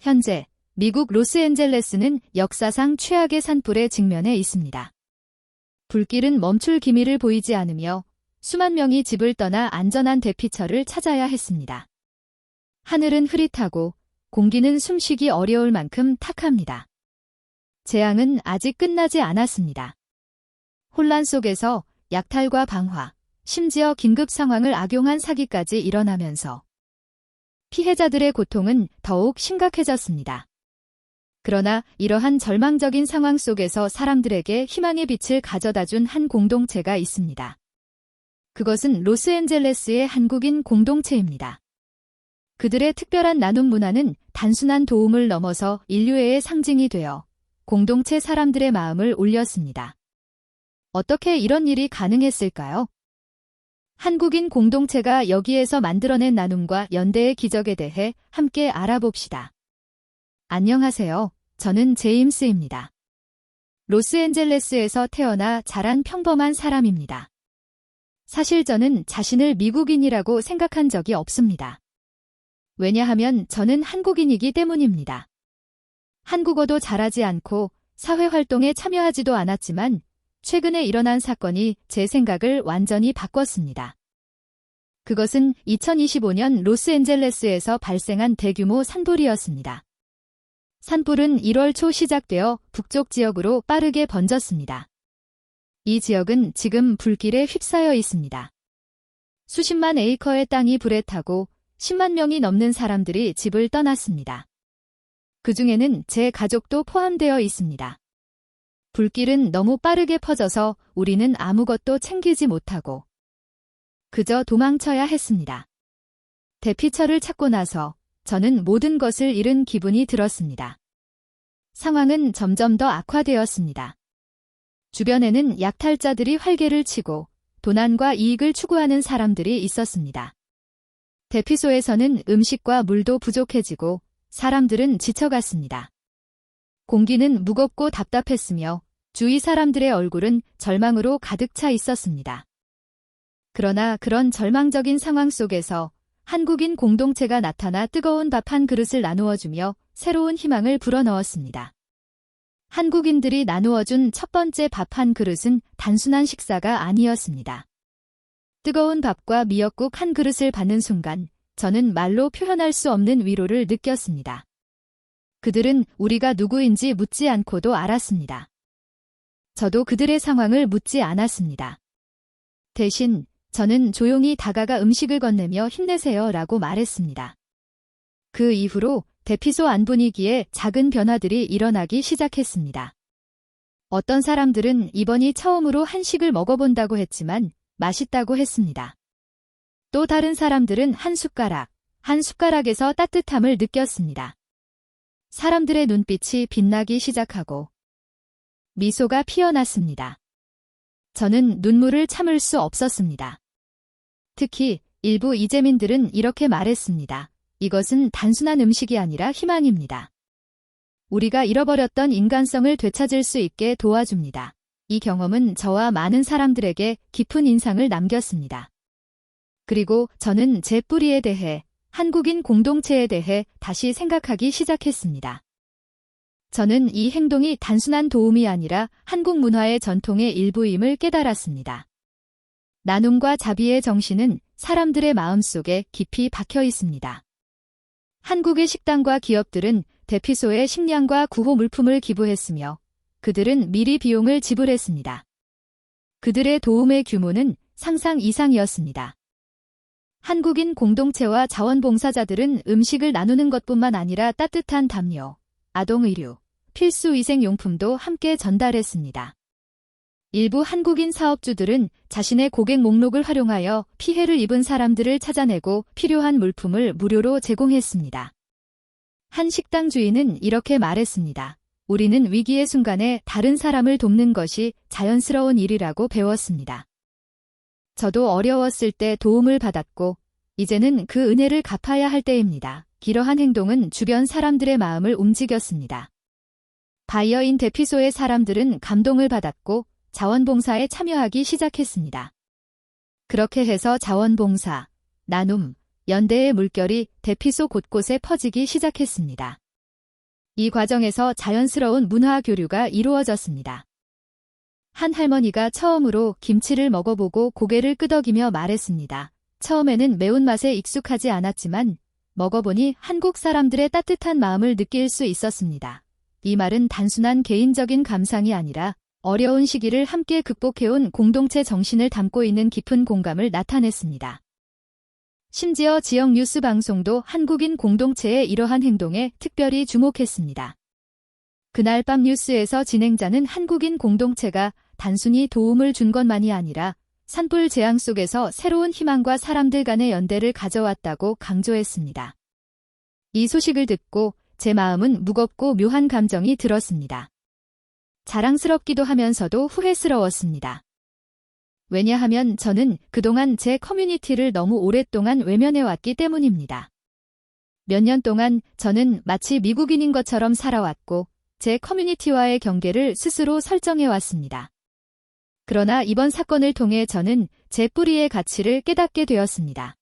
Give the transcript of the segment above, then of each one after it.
현재 미국 로스앤젤레스는 역사상 최악의 산불에 직면해 있습니다. 불길은 멈출 기미를 보이지 않으며 수만 명이 집을 떠나 안전한 대피처를 찾아야 했습니다. 하늘은 흐릿하고 공기는 숨쉬기 어려울 만큼 탁합니다. 재앙은 아직 끝나지 않았습니다. 혼란 속에서 약탈과 방화, 심지어 긴급 상황을 악용한 사기까지 일어나면서 피해자들의 고통은 더욱 심각해졌습니다. 그러나 이러한 절망적인 상황 속에서 사람들에게 희망의 빛을 가져다준 한 공동체가 있습니다. 그것은 로스앤젤레스의 한국인 공동체입니다. 그들의 특별한 나눔 문화는 단순한 도움을 넘어서 인류애의 상징이 되어 공동체 사람들의 마음을 울렸습니다. 어떻게 이런 일이 가능했을까요? 한국인 공동체가 여기에서 만들어낸 나눔과 연대의 기적에 대해 함께 알아봅시다. 안녕하세요. 저는 제임스입니다. 로스앤젤레스에서 태어나 자란 평범한 사람입니다. 사실 저는 자신을 미국인이라고 생각한 적이 없습니다. 왜냐하면 저는 한국인이기 때문입니다. 한국어도 잘하지 않고 사회활동에 참여하지도 않았지만 최근에 일어난 사건이 제 생각을 완전히 바꿨습니다. 그것은 2025년 로스앤젤레스에서 발생한 대규모 산불이었습니다. 산불은 1월 초 시작되어 북쪽 지역으로 빠르게 번졌습니다. 이 지역은 지금 불길에 휩싸여 있습니다. 수십만 에이커의 땅이 불에 타고 10만 명이 넘는 사람들이 집을 떠났습니다. 그 중에는 제 가족도 포함되어 있습니다. 불길은 너무 빠르게 퍼져서 우리는 아무것도 챙기지 못하고 그저 도망쳐야 했습니다. 대피처를 찾고 나서 저는 모든 것을 잃은 기분이 들었습니다. 상황은 점점 더 악화되었습니다. 주변에는 약탈자들이 활개를 치고 도난과 이익을 추구하는 사람들이 있었습니다. 대피소에서는 음식과 물도 부족해지고 사람들은 지쳐갔습니다. 공기는 무겁고 답답했으며 주위 사람들의 얼굴은 절망으로 가득 차 있었습니다. 그러나 그런 절망적인 상황 속에서 한국인 공동체가 나타나 뜨거운 밥 한 그릇을 나누어주며 새로운 희망을 불어넣었습니다. 한국인들이 나누어준 첫 번째 밥 한 그릇은 단순한 식사가 아니었습니다. 뜨거운 밥과 미역국 한 그릇을 받는 순간 저는 말로 표현할 수 없는 위로를 느꼈습니다. 그들은 우리가 누구인지 묻지 않고도 알았습니다. 저도 그들의 상황을 묻지 않았습니다. 대신 저는 조용히 다가가 음식을 건네며 힘내세요 라고 말했습니다. 그 이후로 대피소 안 분위기에 작은 변화들이 일어나기 시작했습니다. 어떤 사람들은 이번이 처음으로 한식을 먹어본다고 했지만 맛있다고 했습니다. 또 다른 사람들은 한 숟가락에서 따뜻함을 느꼈습니다. 사람들의 눈빛이 빛나기 시작하고 미소가 피어났습니다. 저는 눈물을 참을 수 없었습니다. 특히 일부 이재민들은 이렇게 말했습니다. 이것은 단순한 음식이 아니라 희망입니다. 우리가 잃어버렸던 인간성을 되찾을 수 있게 도와줍니다. 이 경험은 저와 많은 사람들에게 깊은 인상을 남겼습니다. 그리고 저는 제 뿌리에 대해, 한국인 공동체에 대해 다시 생각하기 시작했습니다. 저는 이 행동이 단순한 도움이 아니라 한국 문화의 전통의 일부임을 깨달았습니다. 나눔과 자비의 정신은 사람들의 마음속에 깊이 박혀 있습니다. 한국의 식당과 기업들은 대피소에 식량과 구호 물품을 기부했으며 그들은 미리 비용을 지불했습니다. 그들의 도움의 규모는 상상 이상이었습니다. 한국인 공동체와 자원봉사자들은 음식을 나누는 것뿐만 아니라 따뜻한 담요, 아동의류, 필수 위생용품도 함께 전달했습니다. 일부 한국인 사업주들은 자신의 고객 목록을 활용하여 피해를 입은 사람들을 찾아내고 필요한 물품을 무료로 제공했습니다. 한 식당 주인은 이렇게 말했습니다. 우리는 위기의 순간에 다른 사람을 돕는 것이 자연스러운 일이라고 배웠습니다. 저도 어려웠을 때 도움을 받았고 이제는 그 은혜를 갚아야 할 때입니다. 이러한 행동은 주변 사람들의 마음을 움직였습니다. 바이어인 대피소의 사람들은 감동을 받았고 자원봉사에 참여하기 시작했습니다. 그렇게 해서 자원봉사, 나눔, 연대의 물결이 대피소 곳곳에 퍼지기 시작했습니다. 이 과정에서 자연스러운 문화 교류가 이루어졌습니다. 한 할머니가 처음으로 김치를 먹어보고 고개를 끄덕이며 말했습니다. 처음에는 매운맛에 익숙하지 않았지만 먹어보니 한국 사람들의 따뜻한 마음을 느낄 수 있었습니다. 이 말은 단순한 개인적인 감상이 아니라 어려운 시기를 함께 극복해온 공동체 정신을 담고 있는 깊은 공감을 나타냈습니다. 심지어 지역 뉴스 방송도 한국인 공동체의 이러한 행동에 특별히 주목했습니다. 그날 밤 뉴스에서 진행자는 한국인 공동체가 단순히 도움을 준 것만이 아니라 산불 재앙 속에서 새로운 희망과 사람들 간의 연대를 가져왔다고 강조했습니다. 이 소식을 듣고 제 마음은 무겁고 묘한 감정이 들었습니다. 자랑스럽기도 하면서도 후회스러웠습니다. 왜냐하면 저는 그동안 제 커뮤니티를 너무 오랫동안 외면해왔기 때문입니다. 몇 년 동안 저는 마치 미국인인 것처럼 살아왔고 제 커뮤니티와의 경계를 스스로 설정해왔습니다. 그러나 이번 사건을 통해 저는 제 뿌리의 가치를 깨닫게 되었습니다.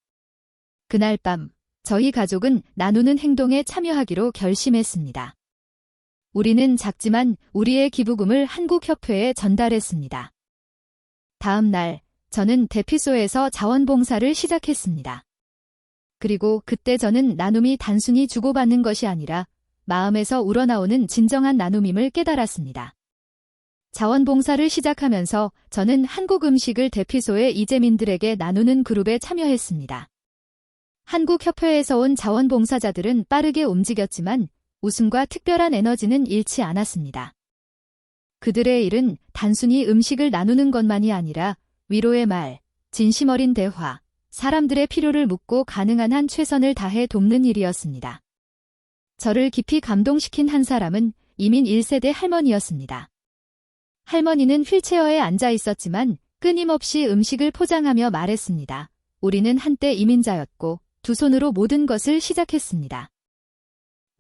그날 밤 저희 가족은 나누는 행동에 참여하기로 결심했습니다. 우리는 작지만 우리의 기부금을 한국협회에 전달했습니다. 다음 날 저는 대피소에서 자원봉사를 시작했습니다. 그리고 그때 저는 나눔이 단순히 주고받는 것이 아니라 마음에서 우러나오는 진정한 나눔임을 깨달았습니다. 자원봉사를 시작하면서 저는 한국 음식을 대피소의 이재민들에게 나누는 그룹에 참여했습니다. 한국협회에서 온 자원봉사자들은 빠르게 움직였지만 웃음과 특별한 에너지는 잃지 않았습니다. 그들의 일은 단순히 음식을 나누는 것만이 아니라 위로의 말, 진심 어린 대화, 사람들의 필요를 묻고 가능한 한 최선을 다해 돕는 일이었습니다. 저를 깊이 감동시킨 한 사람은 이민 1세대 할머니였습니다. 할머니는 휠체어에 앉아 있었지만 끊임없이 음식을 포장하며 말했습니다. 우리는 한때 이민자였고 두 손으로 모든 것을 시작했습니다.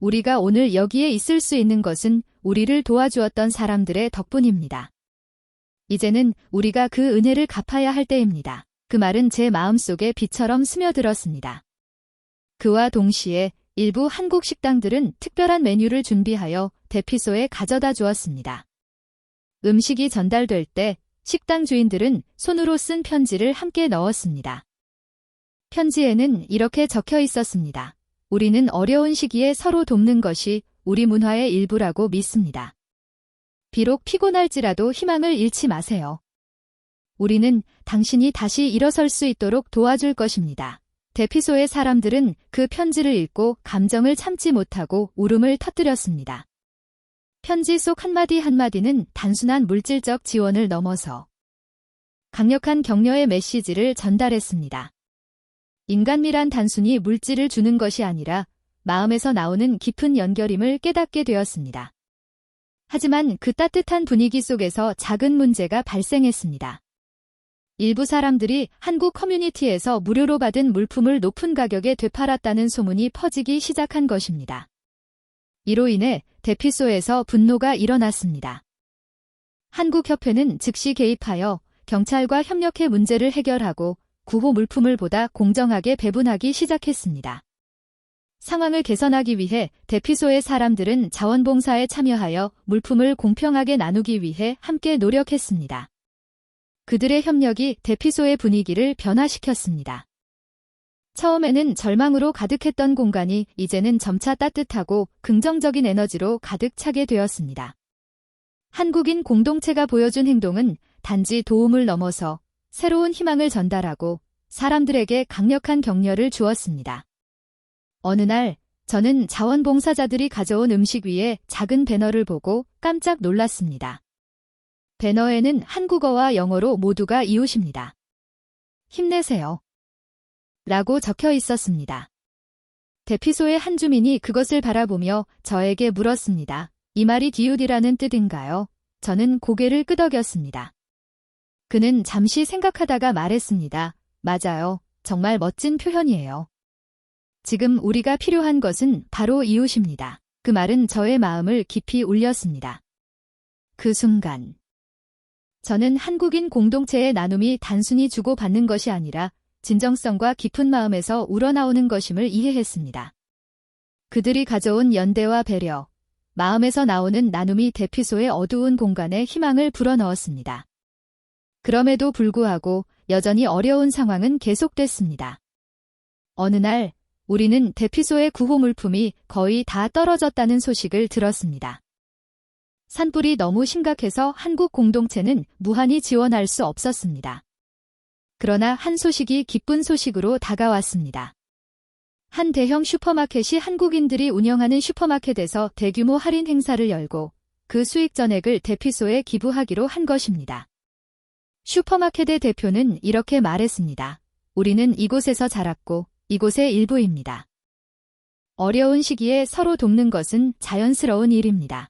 우리가 오늘 여기에 있을 수 있는 것은 우리를 도와주었던 사람들의 덕분입니다. 이제는 우리가 그 은혜를 갚아야 할 때입니다. 그 말은 제 마음속에 비처럼 스며들었습니다. 그와 동시에 일부 한국 식당들은 특별한 메뉴를 준비하여 대피소에 가져다 주었습니다. 음식이 전달될 때 식당 주인들은 손으로 쓴 편지를 함께 넣었습니다. 편지에는 이렇게 적혀 있었습니다. 우리는 어려운 시기에 서로 돕는 것이 우리 문화의 일부라고 믿습니다. 비록 피곤할지라도 희망을 잃지 마세요. 우리는 당신이 다시 일어설 수 있도록 도와줄 것입니다. 대피소의 사람들은 그 편지를 읽고 감정을 참지 못하고 울음을 터뜨렸습니다. 편지 속 한마디 한마디는 단순한 물질적 지원을 넘어서 강력한 격려의 메시지를 전달했습니다. 인간미란 단순히 물질을 주는 것이 아니라 마음에서 나오는 깊은 연결임을 깨닫게 되었습니다. 하지만 그 따뜻한 분위기 속에서 작은 문제가 발생했습니다. 일부 사람들이 한국 커뮤니티에서 무료로 받은 물품을 높은 가격에 되팔았다는 소문이 퍼지기 시작한 것입니다. 이로 인해 대피소에서 분노가 일어났습니다. 한국협회는 즉시 개입하여 경찰과 협력해 문제를 해결하고 구호 물품을 보다 공정하게 배분하기 시작했습니다. 상황을 개선하기 위해 대피소의 사람들은 자원봉사에 참여하여 물품을 공평하게 나누기 위해 함께 노력했습니다. 그들의 협력이 대피소의 분위기를 변화시켰습니다. 처음에는 절망으로 가득했던 공간이 이제는 점차 따뜻하고 긍정적인 에너지로 가득 차게 되었습니다. 한국인 공동체가 보여준 행동은 단지 도움을 넘어서 새로운 희망을 전달하고 사람들에게 강력한 격려를 주었습니다. 어느 날 저는 자원봉사자들이 가져온 음식 위에 작은 배너를 보고 깜짝 놀랐습니다. 배너에는 한국어와 영어로 모두가 이웃입니다. 힘내세요. 라고 적혀 있었습니다. 대피소의 한 주민이 그것을 바라보며 저에게 물었습니다. 이 말이 디웃이라는 뜻인가요? 저는 고개를 끄덕였습니다. 그는 잠시 생각하다가 말했습니다. 맞아요. 정말 멋진 표현이에요. 지금 우리가 필요한 것은 바로 이웃입니다. 그 말은 저의 마음을 깊이 울렸습니다. 그 순간 저는 한국인 공동체의 나눔이 단순히 주고받는 것이 아니라 진정성과 깊은 마음에서 우러나오는 것임을 이해했습니다. 그들이 가져온 연대와 배려, 마음에서 나오는 나눔이 대피소의 어두운 공간에 희망을 불어넣었습니다. 그럼에도 불구하고 여전히 어려운 상황은 계속됐습니다. 어느 날 우리는 대피소의 구호 물품이 거의 다 떨어졌다는 소식을 들었습니다. 산불이 너무 심각해서 한국 공동체는 무한히 지원할 수 없었습니다. 그러나 한 소식이 기쁜 소식으로 다가왔습니다. 한 대형 슈퍼마켓이 한국인들이 운영하는 슈퍼마켓에서 대규모 할인 행사를 열고 그 수익 전액을 대피소에 기부하기로 한 것입니다. 슈퍼마켓의 대표는 이렇게 말했습니다. 우리는 이곳에서 자랐고 이곳의 일부입니다. 어려운 시기에 서로 돕는 것은 자연스러운 일입니다.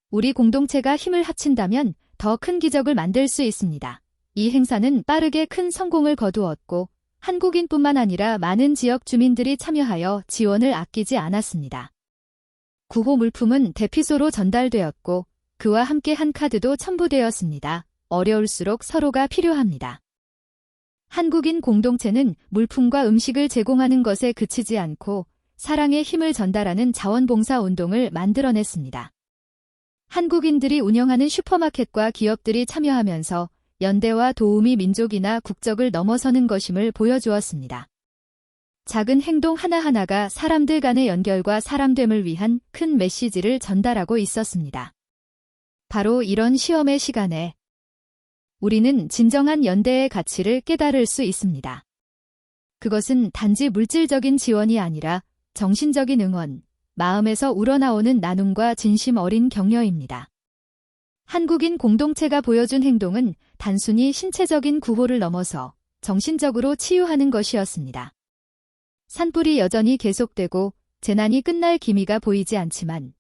우리 공동체가 힘을 합친다면 더 큰 기적을 만들 수 있습니다. 이 행사는 빠르게 큰 성공을 거두었고 한국인뿐만 아니라 많은 지역 주민들이 참여하여 지원을 아끼지 않았습니다. 구호 물품은 대피소로 전달되었고 그와 함께 한 카드도 첨부되었습니다. 어려울수록 서로가 필요합니다. 한국인 공동체는 물품과 음식을 제공하는 것에 그치지 않고 사랑의 힘을 전달하는 자원봉사 운동을 만들어냈습니다. 한국인들이 운영하는 슈퍼마켓과 기업들이 참여하면서 연대와 도움이 민족이나 국적을 넘어서는 것임을 보여주었습니다. 작은 행동 하나하나가 사람들 간의 연결과 사람됨을 위한 큰 메시지를 전달하고 있었습니다. 바로 이런 시험의 시간에 우리는 진정한 연대의 가치를 깨달을 수 있습니다. 그것은 단지 물질적인 지원이 아니라 정신적인 응원, 마음에서 우러나오는 나눔과 진심 어린 격려입니다. 한국인 공동체가 보여준 행동은 단순히 신체적인 구호를 넘어서 정신적으로 치유하는 것이었습니다. 산불이 여전히 계속되고 재난이 끝날 기미가 보이지 않지만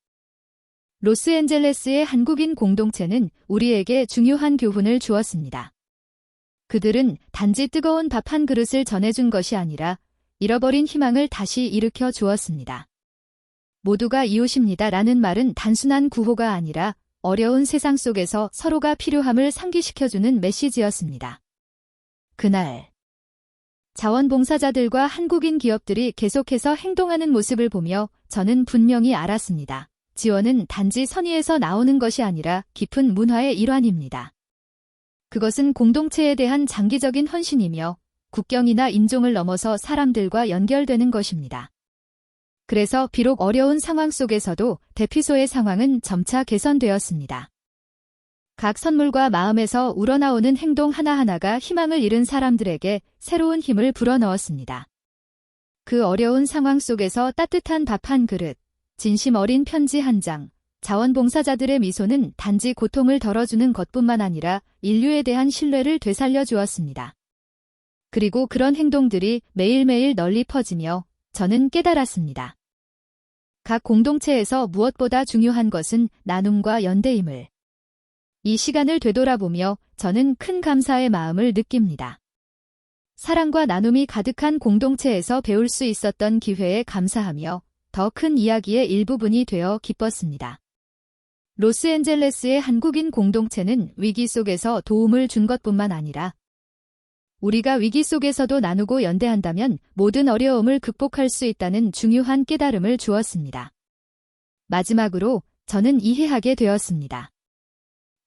로스앤젤레스의 한국인 공동체는 우리에게 중요한 교훈을 주었습니다. 그들은 단지 뜨거운 밥 한 그릇을 전해준 것이 아니라 잃어버린 희망을 다시 일으켜 주었습니다. 모두가 이웃입니다 라는 말은 단순한 구호가 아니라 어려운 세상 속에서 서로가 필요함을 상기시켜주는 메시지였습니다. 그날 자원봉사자들과 한국인 기업들이 계속해서 행동하는 모습을 보며 저는 분명히 알았습니다. 지원은 단지 선의에서 나오는 것이 아니라 깊은 문화의 일환입니다. 그것은 공동체에 대한 장기적인 헌신이며 국경이나 인종을 넘어서 사람들과 연결되는 것입니다. 그래서 비록 어려운 상황 속에서도 대피소의 상황은 점차 개선되었습니다. 각 선물과 마음에서 우러나오는 행동 하나하나가 희망을 잃은 사람들에게 새로운 힘을 불어넣었습니다. 그 어려운 상황 속에서 따뜻한 밥 한 그릇, 진심 어린 편지 한 장, 자원봉사자들의 미소는 단지 고통을 덜어주는 것뿐만 아니라 인류에 대한 신뢰를 되살려 주었습니다. 그리고 그런 행동들이 매일매일 널리 퍼지며 저는 깨달았습니다. 각 공동체에서 무엇보다 중요한 것은 나눔과 연대임을. 이 시간을 되돌아보며 저는 큰 감사의 마음을 느낍니다. 사랑과 나눔이 가득한 공동체에서 배울 수 있었던 기회에 감사하며 더 큰 이야기의 일부분이 되어 기뻤습니다. 로스앤젤레스의 한국인 공동체는 위기 속에서 도움을 준 것뿐만 아니라 우리가 위기 속에서도 나누고 연대한다면 모든 어려움을 극복할 수 있다는 중요한 깨달음을 주었습니다. 마지막으로 저는 이해하게 되었습니다.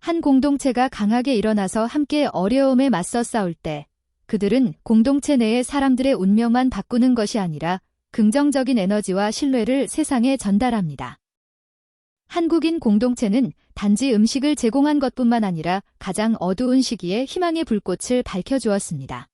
한 공동체가 강하게 일어나서 함께 어려움에 맞서 싸울 때 그들은 공동체 내의 사람들의 운명만 바꾸는 것이 아니라 긍정적인 에너지와 신뢰를 세상에 전달합니다. 한국인 공동체는 단지 음식을 제공한 것뿐만 아니라 가장 어두운 시기에 희망의 불꽃을 밝혀주었습니다.